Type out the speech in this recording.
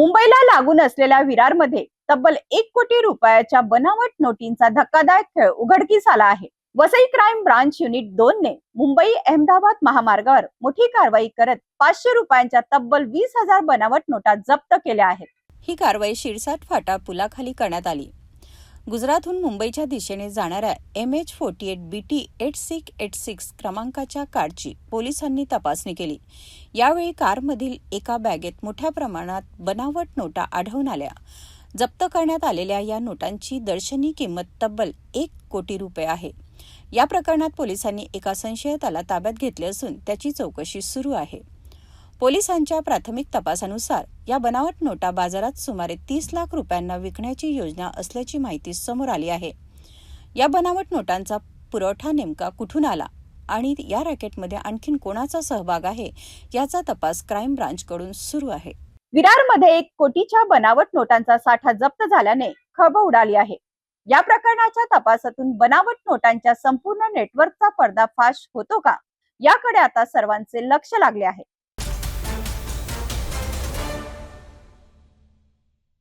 मुंबईला लागून असलेल्या विरारमध्ये तब्बल 1 कोटी रुपयाच्या बनावट नोटींचा धक्कादायक खेळ उघडकीस आला आहे। वसई क्राईम ब्रांच युनिट 2 ने मुंबई अहमदाबाद महामार्गावर मोठी कारवाई करत 500 रुपयांच्या तब्बल 20,000 बनावट नोटा जप्त केल्या आहेत। ही कारवाई शिरसाट फाटा पुलाखाली करण्यात आली। गुजरातहून मुंबईच्या दिशेने जाणाऱ्या MH48BT 8686 क्रमांकाच्या कारची पोलिसांनी तपासणी केली। यावेळी कारमधील एका बॅगेत मोठ्या प्रमाणात बनावट नोटा आढळून आल्या। जप्त करण्यात आलेल्या या नोटांची दर्शनी किंमत तब्बल 1 कोटी रुपये आहे। या प्रकरणात पोलिसांनी एका संशयिताला ताब्यात घेतले असून त्याची चौकशी सुरू आहे। पोलिसांच्या प्राथमिक तपासानुसार या बनावट नोटा बाजारात सुमारे 30 लाख रुपयांना विकण्याची योजना असल्याची माहिती समोर आली आहे। या बनावट नोटांचा पुरवठा नेमका कुठून आला आणि या रॅकेटमध्ये आणखीन कोणाचा सहभाग आहे याचा तपास क्राईम ब्रांचकडून सुरू आहे। विरारमध्ये 1 कोटीच्या बनावट नोटांचा साठा जप्त झाल्याने खळबळ उडाली आहे। या प्रकरणाच्या तपासातून बनावट नोटांच्या संपूर्ण नेटवर्कचा पर्दाफाश होतो का, याकडे आता सर्वांचे लक्ष लागले आहे।